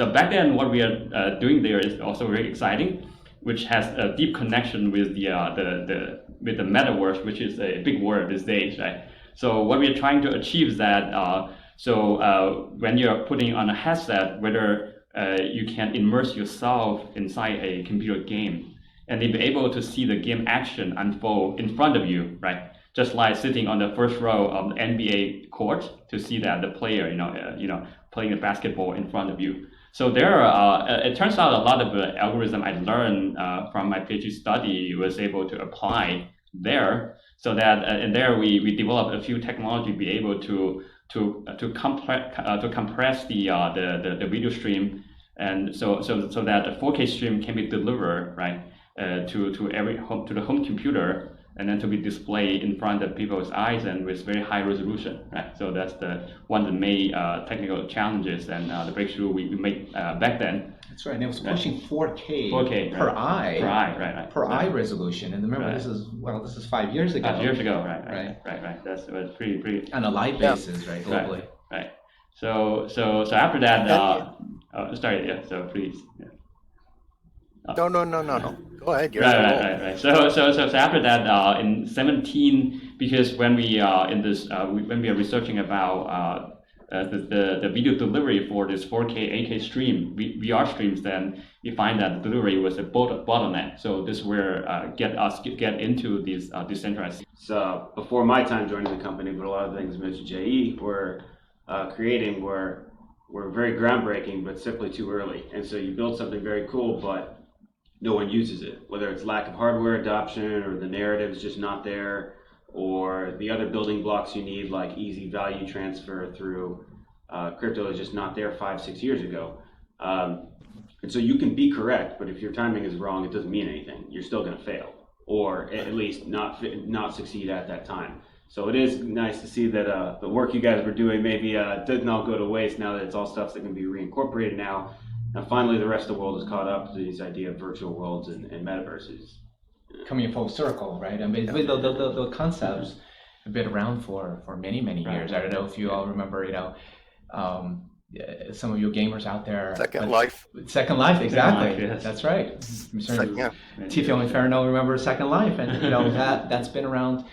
So back then, what we are doing there is also very exciting, which has a deep connection with the metaverse, which is a big word these days, right? So what we are trying to achieve is that when you're putting on a headset, whether you can immerse yourself inside a computer game and be able to see the game action unfold in front of you, right? Just like sitting on the first row of the NBA court to see that the player, playing the basketball in front of you. So there are, it turns out a lot of the algorithm I learned from my PhD study was able to apply there. So that and there we developed a few technology to be able to compress the video stream, and so that a 4K stream can be delivered right to the home computer, and then to be displayed in front of people's eyes and with very high resolution, right? So that's one of the main technical challenges and the breakthrough we made back then. That's right, and it was pushing 4K, per right. eye. Per eye, right. Per eye resolution, and remember this is 5 years ago. 5 years ago, right. That's pretty. On a live basis, right, globally. Right. So after that, So please. Yeah. No. Go ahead. Right. So after that, in 2017, because when we when we are researching about the video delivery for this 4K, 8K stream, VR streams, then we find that delivery was a bottleneck. So this where get into these decentralized. So before my time joining the company, but a lot of things Mr. JE were creating were very groundbreaking, but simply too early. And so you build something very cool, but no one uses it, whether it's lack of hardware adoption or the narrative is just not there, or the other building blocks you need like easy value transfer through crypto is just not there 5-6 years ago. And so you can be correct, but if your timing is wrong, it doesn't mean anything. You're still going to fail, or at least not succeed at that time. So it is nice to see that the work you guys were doing maybe did not go to waste now that it's all stuff that can be reincorporated now. And finally, the rest of the world has caught up to these idea of virtual worlds and metaverses. Coming full circle, right? I mean, the concepts have been around for many years. I don't know if you all remember, some of you gamers out there. Second Life, exactly. Second Life, yes. That's right. Tifio Inferno remember Second Life, and that's been around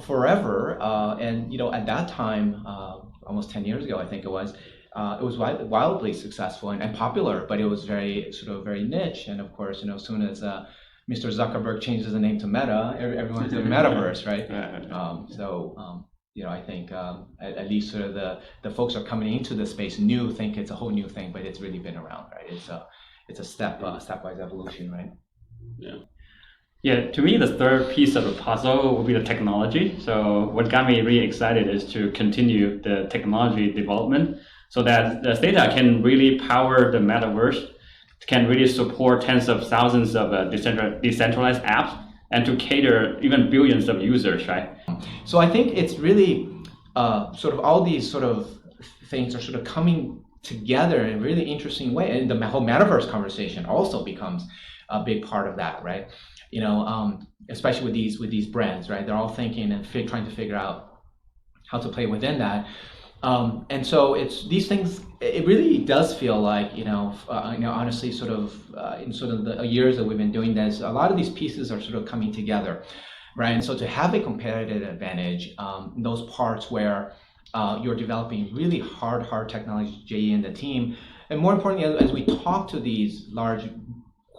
forever. And at that time, almost 10 years ago, I think it was wildly successful and popular, but it was very niche. And of course, as soon as Mr. Zuckerberg changes the name to Meta, everyone's in Metaverse, right? I think at least sort of the folks who are coming into the space think it's a whole new thing, but it's really been around, right? It's a stepwise evolution, right? Yeah, to me, the third piece of the puzzle will be the technology. So what got me really excited is to continue the technology development so that the Theta can really power the metaverse, can really support tens of thousands of decentralized apps, and to cater even billions of users, right? So I think it's really sort of all these sort of things are sort of coming together in a really interesting way, and the whole metaverse conversation also becomes a big part of that, right? Especially with these brands, right? They're all thinking and trying to figure out how to play within that. And so it's these things. It really does feel like honestly, sort of in sort of the years that we've been doing this, a lot of these pieces are sort of coming together, right? And so to have a competitive advantage, in those parts where you're developing really hard technology, JE and the team, and more importantly, as we talk to these large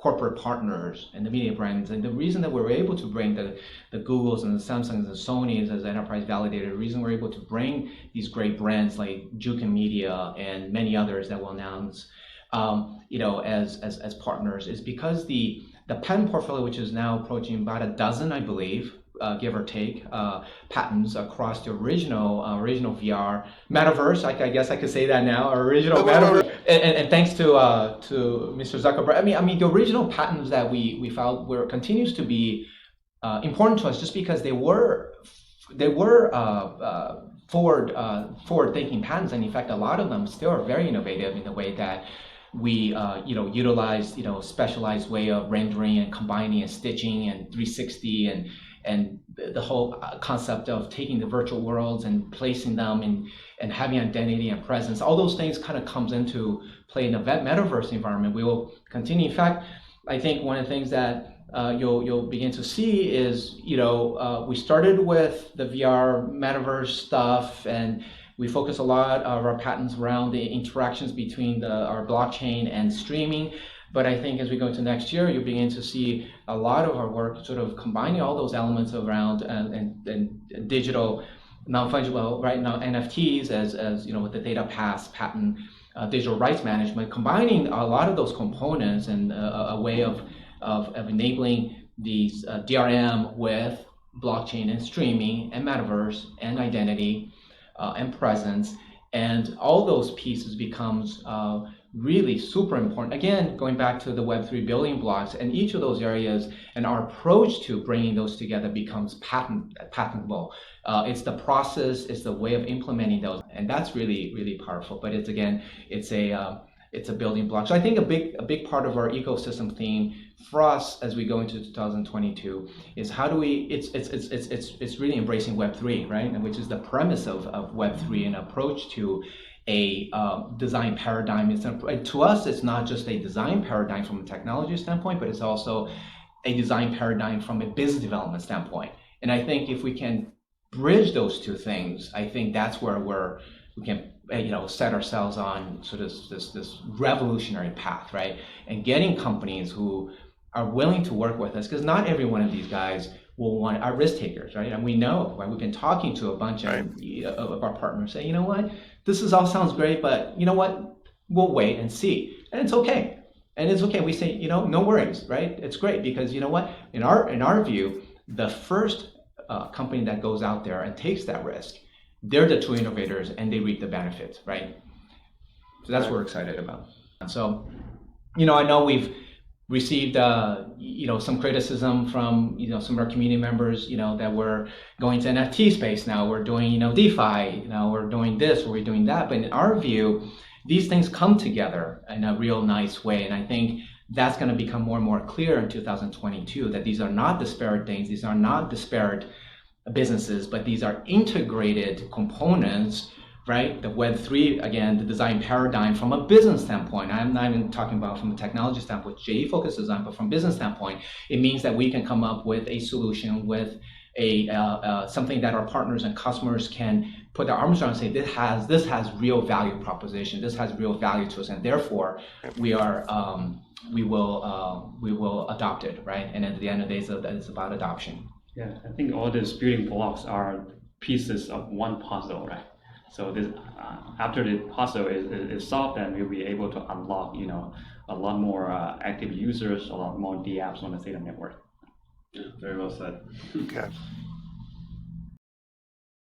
corporate partners and the media brands, and the reason that we're able to bring the Googles and the Samsungs and the Sonys as enterprise validator, the reason we're able to bring these great brands like Jukin Media and many others that we'll announce, as partners, is because the patent portfolio, which is now approaching about a dozen, I believe, give or take, patents across the original VR metaverse. I guess I could say that now. Original metaverse, and thanks to Mr. Zuckerberg. I mean, the original patents that we filed continues to be important to us, just because they were forward-thinking patents, and in fact, a lot of them still are very innovative in the way that we utilize specialized way of rendering and combining and stitching and 360 and the whole concept of taking the virtual worlds and placing them and having identity and presence, all those things kind of comes into play in the metaverse environment. We will continue. In fact, I think one of the things that you'll begin to see is, we started with the VR metaverse stuff, and we focus a lot of our patents around the interactions between our blockchain and streaming. But I think as we go into next year, you'll begin to see a lot of our work sort of combining all those elements around and digital, non-fungible, right now NFTs as with the Theta patent, digital rights management, combining a lot of those components and a way of enabling these DRM with blockchain and streaming and metaverse and identity and presence, and all those pieces becomes really super important. Again, going back to the Web3 building blocks, and each of those areas and our approach to bringing those together becomes patentable. It's the process, it's the way of implementing those, and that's really, really powerful. But it's a building block. So I think a big part of our ecosystem theme for us as we go into 2022 is how do we, it's really embracing Web3, right? And which is the premise of Web3, an approach to a design paradigm. To us, it's not just a design paradigm from a technology standpoint, but it's also a design paradigm from a business development standpoint. And I think if we can bridge those two things, I think that's where we can set ourselves on sort of this revolutionary path, right? And getting companies who are willing to work with us, because not every one of these guys are risk takers, right? And we know, right? We've been talking to a bunch of our partners, say, you know what, this all sounds great, but you know what, we'll wait and see, and it's okay. And it's okay. We say, no worries, right? It's great because you know what, in our view, the first company that goes out there and takes that risk, they're the true innovators and they reap the benefits, right? So that's what we're excited about. And so, I know we've received, some criticism from, some of our community members, that we're going to NFT space now, we're doing, DeFi, we're doing this, or we're doing that. But in our view, these things come together in a real nice way. And I think that's going to become more and more clear in 2022, that these are not disparate things, these are not disparate businesses, but these are integrated components, right? The Web3, again, the design paradigm from a business standpoint. I'm not even talking about from a technology standpoint, JE focuses on, but from business standpoint, it means that we can come up with a solution with something that our partners and customers can put their arms around and say, this has real value proposition, this has real value to us, and therefore we will adopt it, right? And at the end of the day, it's about adoption. Yeah, I think all these building blocks are pieces of one puzzle, right? So this, after the puzzle is solved, then we'll be able to unlock, a lot more active users, a lot more dApps on the Theta network. Yeah, very well said. Okay.